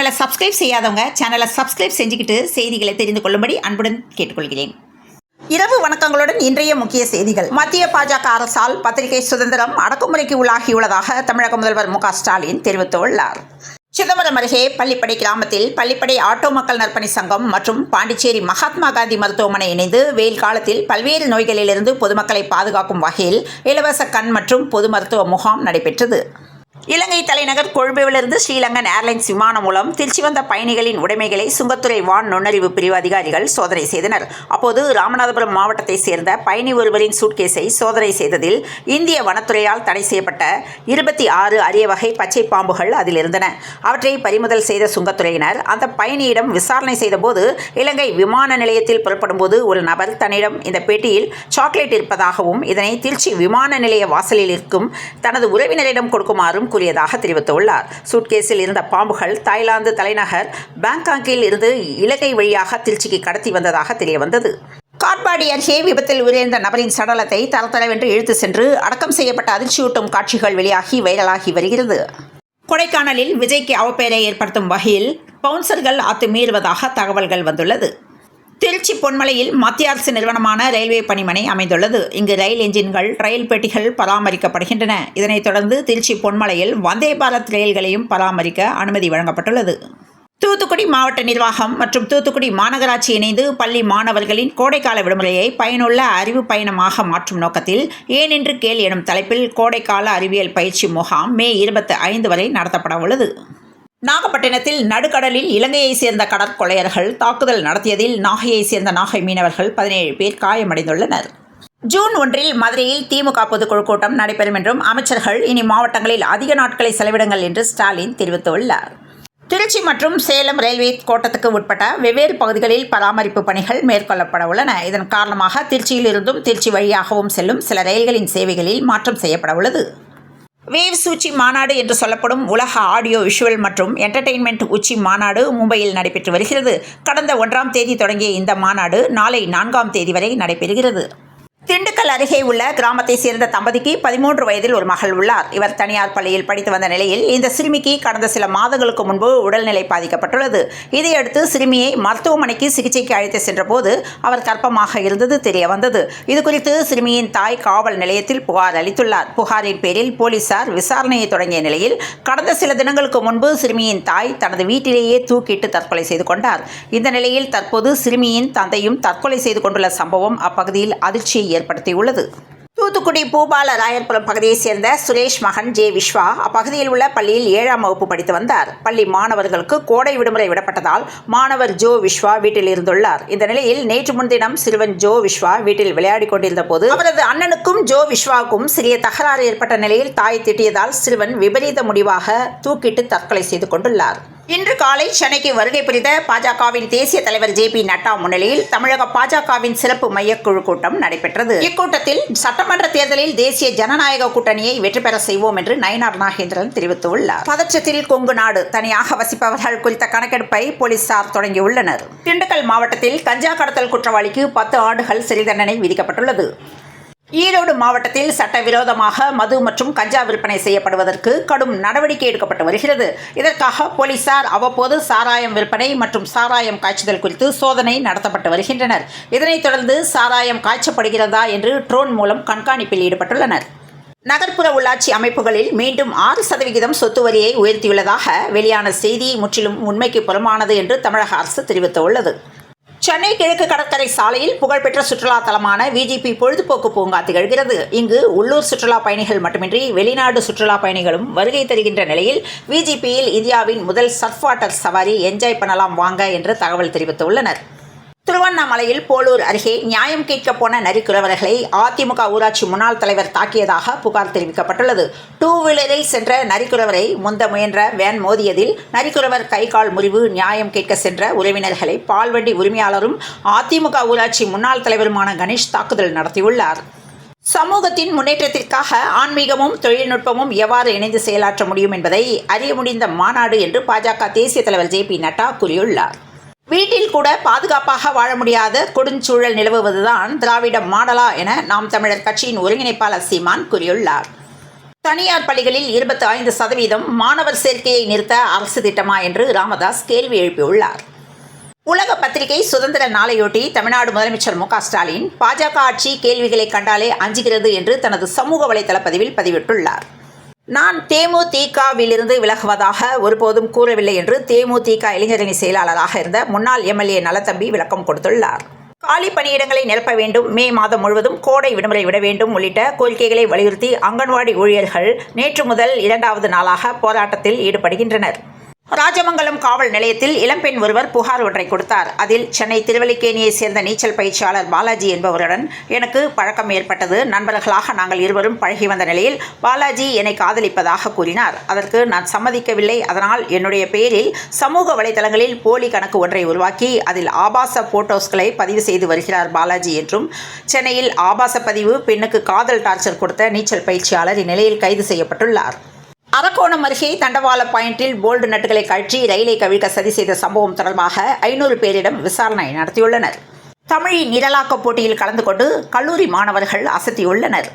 சேனலை சப்ஸ்கிரைப் செய்யாதவங்க சேனலை சப்ஸ்கிரைப் செஞ்சுக்கிட்டு செய்திகளை தெரிந்து கொள்ளும்படி அன்புடன் கேட்டுக்கொள்கிறேன். இரவு வணக்கங்களுடன் இன்றைய முக்கிய செய்திகள். மத்திய பாஜக அரசால் பத்திரிகை சுதந்திரம் அடக்குமுறைக்கு உள்ளாகியுள்ளதாக தமிழக முதல்வர் மு க ஸ்டாலின் தெரிவித்துள்ளார். சிதம்பரம் அருகே பள்ளிப்படை கிராமத்தில் பள்ளிப்படை ஆட்டோ மக்கள் நற்பணி சங்கம் மற்றும் பாண்டிச்சேரி மகாத்மா காந்தி மருத்துவமனை இணைந்து வெயில் காலத்தில் பல்வேறு நோய்களிலிருந்து பொதுமக்களை பாதுகாக்கும் வகையில் இலவச கண் மற்றும் பொது மருத்துவ முகாம் நடைபெற்றது. இலங்கை தலைநகர் கொழும்புவிலிருந்து ஸ்ரீலங்கன் ஏர்லைன்ஸ் விமானம் மூலம் திருச்சி வந்த பயணிகளின் உடைமைகளை சுங்கத்துறை வான் நுண்ணறிவு பிரிவு அதிகாரிகள் சோதனை செய்தனர். அப்போது ராமநாதபுரம் மாவட்டத்தைச் சேர்ந்த பயணி ஒருவரின் சூட்கேஸை சோதனை செய்ததில் இந்திய வனத்துறையால் தடை செய்யப்பட்ட 26 அரிய வகை பச்சை பாம்புகள் அதில் இருந்தன. அவற்றை பறிமுதல் செய்த சுங்கத்துறையினர் அந்த பயணியிடம் விசாரணை செய்தபோது இலங்கை விமான நிலையத்தில் புறப்படும் போது ஒரு நபர் தன்னிடம் இந்த பெட்டியில் சாக்லேட் இருப்பதாகவும் இதனை திருச்சி விமான நிலைய வாசலில் இருக்கும் தனது உறவினரிடம் கொடுக்குமாறும் கூறியதாக தெரிவித்துள்ளார். சூட்கேஸில் இருந்த பாம்புகள் தாய்லாந்து தலைநகர் பாங்காக்கில் இருந்து இலங்கை வழியாக திருச்சிக்கு கடத்தி வந்ததாக தெரியவந்தது. காட்பாடி அருகே விபத்தில் உயிரிழந்த நபரின் சடலத்தை தரதரவென்று இழுத்து சென்று அடக்கம் செய்யப்பட்ட அதிர்ச்சியூட்டும் காட்சிகள் வெளியாகி வைரலாகி வருகிறது. கொடைக்கானலில் விஜய்க்கு அவப்பெயரை ஏற்படுத்தும் வகையில் பவுன்சர்கள் அத்துமீறுவதாக தகவல்கள் வந்துள்ளது. திருச்சி பொன்மலையில் மத்திய அரசு நிறுவனமான ரயில்வே பணிமனை அமைந்துள்ளது. இங்கு ரயில் என்ஜின்கள், ரயில் பெட்டிகள் பராமரிக்கப்படுகின்றன. இதனைத் தொடர்ந்து திருச்சி பொன்மலையில் வந்தே பாரத் ரயில்களையும் பராமரிக்க அனுமதி வழங்கப்பட்டுள்ளது. தூத்துக்குடி மாவட்ட நிர்வாகம் மற்றும் தூத்துக்குடி மாநகராட்சி இணைந்து பள்ளி மாணவர்களின் கோடைக்கால விடுமுறையை பயனுள்ள அறிவு பயணமாக மாற்றும் நோக்கத்தில் ஏனென்று கேள் எனும் தலைப்பில் கோடைக்கால அறிவியல் பயிற்சி முகாம் மே 25 வரை நடத்தப்பட உள்ளது. நாகப்பட்டினத்தில் நடுக்கடலில் இலங்கையைச் சேர்ந்த கடற்கொள்ளையர்கள் தாக்குதல் நடத்தியதில் நாகையைச் சேர்ந்த நாகை மீனவர்கள் 17 பேர் காயமடைந்துள்ளனர். ஜூன் 1 மதுரையில் திமுக பொதுக்குழு கூட்டம் நடைபெறும் என்றும் அமைச்சர்கள் இனி மாவட்டங்களில் அதிக நாட்களை செலவிடுங்கள் என்று ஸ்டாலின் தெரிவித்துள்ளார். திருச்சி மற்றும் சேலம் ரயில்வே கோட்டத்துக்கு உட்பட்ட வெவ்வேறு பகுதிகளில் பராமரிப்பு பணிகள் மேற்கொள்ளப்பட உள்ளன. இதன் காரணமாக திருச்சியில் இருந்தும் திருச்சி வழியாகவும் செல்லும் சில ரயில்களின் சேவைகளில் மாற்றம் செய்யப்பட உள்ளது. வேவ்ஸ் உச்சி மாநாடு என்று சொல்லப்படும் உலக ஆடியோ விஷுவல் மற்றும் என்டர்டெயின்மெண்ட் உச்சி மாநாடு மும்பையில் நடைபெற்று வருகிறது. கடந்த 1ஆம் தேதி தொடங்கிய இந்த மாநாடு நாளை 4ஆம் தேதி வரை நடைபெறுகிறது. திண்டுக்கல் அருகே உள்ள கிராமத்தை சேர்ந்த தம்பதிக்கு 13 வயதில் ஒரு மகள் உள்ளார். இவர் தனியார் பள்ளியில் படித்து வந்த நிலையில் இந்த சிறுமிக்கு கடந்த சில மாதங்களுக்கு முன்பு உடல்நிலை பாதிக்கப்பட்டுள்ளது. இதையடுத்து சிறுமியை மருத்துவமனைக்கு சிகிச்சைக்கு அழைத்து சென்றபோது அவர் கர்ப்பமாக இருந்தது தெரிய வந்தது. இதுகுறித்து சிறுமியின் தாய் காவல் நிலையத்தில் புகார் அளித்துள்ளார். புகாரின் பேரில் போலீசார் விசாரணையை தொடங்கிய நிலையில் கடந்த சில தினங்களுக்கு முன்பு சிறுமியின் தாய் தனது வீட்டிலேயே தூக்கிட்டு தற்கொலை செய்து கொண்டார். இந்த நிலையில் தற்போது சிறுமியின் தந்தையும் தற்கொலை செய்து கொண்டுள்ள சம்பவம் அப்பகுதியில் அதிர்ச்சியை ஏற்படுத்தியுள்ளது. தூத்துக்குடி பூபால ராயர்புரம் பகுதியைச் சேர்ந்த சுரேஷ் மகன் ஜே விஸ்வா அப்பகுதியில் உள்ள பள்ளியில் 7ஆம் வகுப்பு படித்து வந்தார். பள்ளி மாணவர்களுக்கு கோடை விடுமுறை விடப்பட்டதால் மாணவர் ஜோ விஸ்வா வீட்டில் இருந்துள்ளார். இந்த நிலையில் நேற்று முன்தினம் சிறுவன் ஜோ விஸ்வா வீட்டில் விளையாடிக் கொண்டிருந்த போது அவரது அண்ணனுக்கும் ஜோ விஸ்வாவுக்கும் சிறிய தகராறு ஏற்பட்ட நிலையில் தாய் திட்டியதால் சிறுவன் விபரீத முடிவாக தூக்கிட்டு தற்கொலை செய்து கொண்டுள்ளார். இன்று காலை சென்னைக்கு வருகை புரிந்த பாஜகவின் தேசிய தலைவர் ஜே.பி. நட்டா முன்னிலையில் தமிழக பாஜகவின் சிறப்பு மையக்குழு கூட்டம் நடைபெற்றது. இக்கூட்டத்தில் சட்டமன்ற தேர்தலில் தேசிய ஜனநாயக கூட்டணியை வெற்றி பெற செய்வோம் என்று நயினார் நாகேந்திரன் தெரிவித்துள்ளார். பதற்றத்தில் கொங்கு நாடு தனியாக வசிப்பவர்கள் குறித்த கணக்கெடுப்பை போலீசார் தொடங்கியுள்ளனர். திண்டுக்கல் மாவட்டத்தில் கஞ்சா கடத்தல் குற்றவாளிக்கு 10 ஆண்டுகள் சிறை தண்டனை விதிக்கப்பட்டுள்ளது. ஈரோடு மாவட்டத்தில் சட்டவிரோதமாக மது மற்றும் கஞ்சா விற்பனை செய்யப்படுவதற்கு கடும் நடவடிக்கை எடுக்கப்பட்டு வருகிறது. இதற்காக போலீசார் அவ்வப்போது சாராயம் விற்பனை மற்றும் சாராயம் காய்ச்சுதல் குறித்து சோதனை நடத்தப்பட்டு வருகின்றனர். இதனைத் தொடர்ந்து சாராயம் காய்ச்சப்படுகிறதா என்று ட்ரோன் மூலம் கண்காணிப்பில் ஈடுபட்டுள்ளனர். நகர்ப்புற உள்ளாட்சி அமைப்புகளில் மீண்டும் 6% சொத்து வரியை உயர்த்தியுள்ளதாக வெளியான செய்தி முற்றிலும் உண்மைக்கு புறம்பானது என்று தமிழக அரசு தெரிவித்துள்ளது. சென்னை கிழக்கு கடற்கரை சாலையில் புகழ்பெற்ற சுற்றுலா தலமான விஜிபி பொழுதுபோக்கு பூங்கா திகழ்கிறது. இங்கு உள்ளூர் சுற்றுலா பயணிகள் மட்டுமின்றி வெளிநாடு சுற்றுலா பயணிகளும் வருகை தருகின்ற நிலையில் விஜிபியில் இந்தியாவின் முதல் சர்ஃப் வாட்டர் சவாரி என்ஜாய் பண்ணலாம் வாங்க என்று தகவல் தெரிவித்துள்ளனர். திருவண்ணாமலையில் போலூர் அருகே நியாயம் கேட்க போன நரிக்குறவர்களை அதிமுக ஊராட்சி முன்னாள் தலைவர் தாக்கியதாக புகார் தெரிவிக்கப்பட்டுள்ளது. 2 வீலரில் சென்ற நரிக்குறவரை முந்த முயன்ற வேன் மோதியதில் நரிக்குறவர் கை கால் முறிவு. நியாயம் கேட்க சென்ற உறவினர்களை பால்வண்டி உரிமையாளரும் அதிமுக ஊராட்சி முன்னாள் தலைவருமான கணேஷ் தாக்குதல் நடத்தியுள்ளார். சமூகத்தின் முன்னேற்றத்திற்காக ஆன்மீகமும் தொழில்நுட்பமும் எவ்வாறு இணைந்து செயலாற்ற முடியும் என்பதை அறிய முடிந்த மாநாடு என்று பாஜக தேசிய தலைவர் ஜே.பி. நட்டா கூறியுள்ளார். வீட்டில் கூட பாதுகாப்பாக வாழ முடியாத கொடுஞ்சூழல் நிலவுவதுதான் திராவிட மாடலா என நாம் தமிழர் கட்சியின் ஒருங்கிணைப்பாளர் சீமான் கூறியுள்ளார். தனியார் பள்ளிகளில் 25% மாணவர் சேர்க்கையை நிறுத்த அரசு திட்டமா என்று ராமதாஸ் கேள்வி எழுப்பியுள்ளார். உலக பத்திரிகை சுதந்திர நாளையொட்டி தமிழ்நாடு முதலமைச்சர் மு.க. ஸ்டாலின் பாஜக ஆட்சி கேள்விகளை கண்டாலே அஞ்சுகிறது என்று தனது சமூக வலைதள பதிவில் பதிவிட்டுள்ளார். நான் தேமுதிகவிலிருந்து விலகுவதாக ஒருபோதும் கூறவில்லை என்று தேமுதிக இளைஞரணி செயலாளராக இருந்த முன்னாள் எம்எல்ஏ நலத்தம்பி விளக்கம் கொடுத்துள்ளார். காலி பணியிடங்களை நிரப்ப வேண்டும், மே மாதம் முழுவதும் கோடை விடுமுறை விட வேண்டும் உள்ளிட்ட கோரிக்கைகளை வலியுறுத்தி அங்கன்வாடி ஊழியர்கள் நேற்று முதல் 2வது நாளாக போராட்டத்தில் ஈடுபடுகின்றனர். ராஜமங்கலம் காவல் நிலையத்தில் இளம்பெண் ஒருவர் புகார் ஒன்றை கொடுத்தார். அதில் சென்னை திருவல்லிக்கேணியை சேர்ந்த நீச்சல் பயிற்சியாளர் பாலாஜி என்பவருடன் எனக்கு பழக்கம் ஏற்பட்டது. நண்பர்களாக நாங்கள் இருவரும் பழகி வந்த நிலையில் பாலாஜி என்னை காதலிப்பதாக கூறினார். அதற்கு நான் சம்மதிக்கவில்லை. அதனால் என்னுடைய பெயரில் சமூக வலைதளங்களில் போலி கணக்கு ஒன்றை உருவாக்கி அதில் ஆபாச போட்டோஸ்களை பதிவு செய்து வருகிறார் பாலாஜி என்றும், சென்னையில் ஆபாச பதிவு, பெண்ணுக்கு காதல் டார்ச்சர் கொடுத்த நீச்சல் பயிற்சியாளர் இந்நிலையில் கைது செய்யப்பட்டுள்ளார். அரக்கோணம் அருகே தண்டவாள பாயிண்டில் போல்டு நட்டுகளை கழற்றி ரயிலை கவிழ்க்க சதி செய்த சம்பவம் தொடர்பாக 500 பேரிடம் விசாரணை நடத்தியுள்ளனர். தமிழ் நிரலாக்க போட்டியில் கலந்து கொண்டு கல்லூரி மாணவர்கள் அசத்தியுள்ளனர்.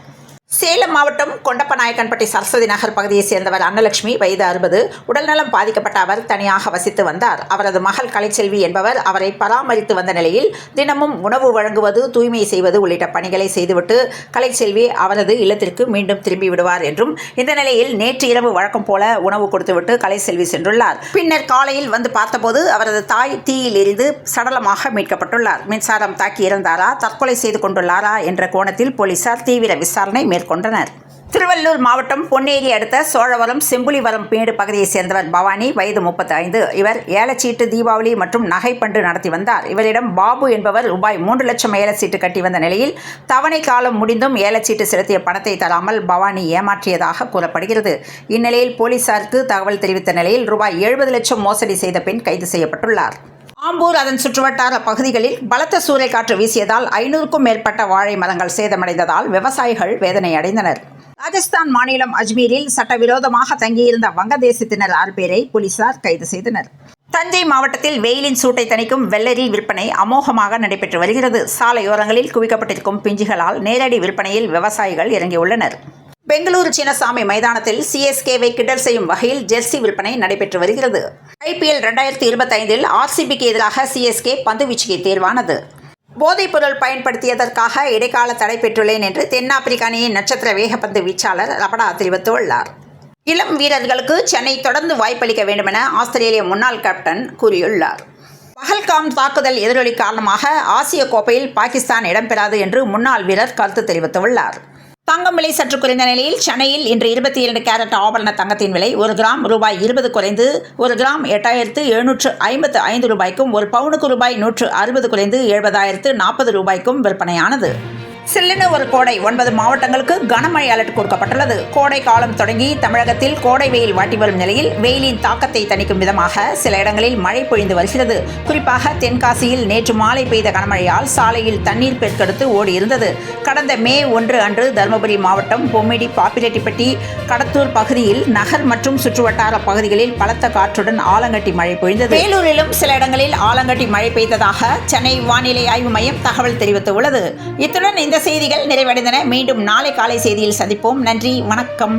சேலம் மாவட்டம் கொண்டப்பநாயக்கன்பட்டி சரஸ்வதி நகர் பகுதியைச் சேர்ந்தவர் அன்னலட்சுமி, வயது 60. உடல்நலம் பாதிக்கப்பட்ட அவர் தனியாக வசித்து வந்தார். அவரது மகள் கலைச்செல்வி என்பவர் அவரை பராமரித்து வந்த நிலையில் தினமும் உணவு வழங்குவது, தூய்மை செய்வது உள்ளிட்ட பணிகளை செய்துவிட்டு கலைச்செல்வி அவரது இல்லத்திற்கு மீண்டும் திரும்பி விடுவார் என்றும், இந்த நிலையில் நேற்று இரவு வழக்கம் போல உணவு கொடுத்துவிட்டு கலைச்செல்வி சென்றுள்ளார். பின்னர் காலையில் வந்து பார்த்தபோது அவரது தாய் தீயில் எரிந்து சடலமாக மீட்கப்பட்டுள்ளார். மின்சாரம் தாக்கி இறந்தாரா, தற்கொலை செய்து கொண்டுள்ளாரா என்ற கோணத்தில் போலீசார் தீவிர விசாரணை மேற்கொண்டனர். திருவள்ளூர் மாவட்டம் பொன்னேரி அடுத்த சோழவரம் செம்புலிவரம் மேடு பகுதியைச் சேர்ந்தவர் பவானி, வயது 35. இவர் ஏலச்சீட்டு, தீபாவளி மற்றும் நகைப்பண்டு நடத்தி வந்தார். இவரிடம் பாபு என்பவர் ரூபாய் 3 லட்சம் ஏலச்சீட்டு கட்டி வந்த நிலையில் தவணை காலம் முடிந்தும் ஏலச்சீட்டு செலுத்திய பணத்தை தராமல் பவானி ஏமாற்றியதாக கூறப்படுகிறது. இந்நிலையில் போலீசாருக்கு தகவல் தெரிவித்த நிலையில் ரூபாய் 70 லட்சம் மோசடி செய்த பெண் கைது செய்யப்பட்டுள்ளார். ஆம்பூர் அதன் சுற்றுவட்டார பகுதிகளில் பலத்த சூறைக்காற்று வீசியதால் 500க்கும் மேற்பட்ட வாழை மரங்கள் சேதமடைந்ததால் விவசாயிகள் வேதனை அடைந்தனர். ராஜஸ்தான் மாநிலம் அஜ்மீரில் சட்டவிரோதமாக தங்கியிருந்த வங்கதேசத்தினர் 6 பேரை போலீசார் கைது செய்தனர். தஞ்சை மாவட்டத்தில் வெயிலின் சூட்டை தணிக்கும் வெள்ளரி விற்பனை அமோகமாக நடைபெற்று வருகிறது. சாலையோரங்களில் குவிக்கப்பட்டிருக்கும் பிஞ்சுகளால் நேரடி விற்பனையில் விவசாயிகள் இறங்கியுள்ளனர். பெங்களூரு சின்னசாமி மைதானத்தில் சிஎஸ்கேவை கிண்டல் செய்யும் வகையில் ஜெர்சி விற்பனை நடைபெற்று வருகிறது. IPL 2025 RCBக்கு எதிராக சிஎஸ்கே பந்துவீச்சுக்கு தேர்வானது. போதைப்பொருள் பயன்படுத்தியதற்காக இடைக்கால தடை பெற்றுள்ளேன் என்று தென்னாப்பிரிக்க அணியின் நட்சத்திர வேகப்பந்து வீச்சாளர் ரபடா தெரிவித்துள்ளார். இளம் வீரர்களுக்கு சென்னை தொடர்ந்து வாய்ப்பளிக்க வேண்டுமென ஆஸ்திரேலிய முன்னாள் கேப்டன் கூறியுள்ளார். பஹல்காம் தாக்குதல் எதிரொலி காரணமாக ஆசிய கோப்பையில் பாகிஸ்தான் இடம்பெறாது என்று முன்னாள் வீரர் கருத்து தெரிவித்துள்ளார். தங்கம் விலை சற்று குறைந்த நிலையில் சென்னையில் இன்று 22 கேரட் ஆபரண தங்கத்தின் விலை 1 கிராம் ரூபாய் 20 குறைந்து 1 கிராம் 8755 ரூபாய்க்கும், 1 பவுனுக்கு ரூபாய் 160 குறைந்து 70,040 ரூபாய்க்கும் விற்பனையானது. சில்லுன்னு ஒரு கோடை 9 மாவட்டங்களுக்கு கனமழை அலர்ட் கொடுக்கப்பட்டுள்ளது. கோடை காலம் தொடங்கி தமிழகத்தில் கோடை வெயில் வாட்டி வரும் நிலையில் வெயிலின் தாக்கத்தை தணிக்கும் விதமாக சில இடங்களில் மழை பொழிந்து வருகிறது. குறிப்பாக தென்காசியில் நேற்று மாலை பெய்த கனமழையால் சாலையில் தண்ணீர் பெருக்கெடுத்து ஓடியிருந்தது. கடந்த மே 1 அன்று தருமபுரி மாவட்டம் பொம்மிடி, பாப்பிரெட்டிப்பட்டி, கடத்தூர் பகுதியில் நகர் மற்றும் சுற்றுவட்டார பகுதிகளில் பலத்த காற்றுடன் ஆலங்கட்டி மழை பொழிந்தது. வேலூரிலும் சில இடங்களில் ஆலங்கட்டி மழை பெய்ததாக சென்னை வானிலை ஆய்வு மையம் தகவல் தெரிவித்துள்ளது. இத்துடன் இந்த செய்திகள் நிறைவடைந்தன. மீண்டும் நாளை காலை செய்தியில் சந்திப்போம். நன்றி, வணக்கம்.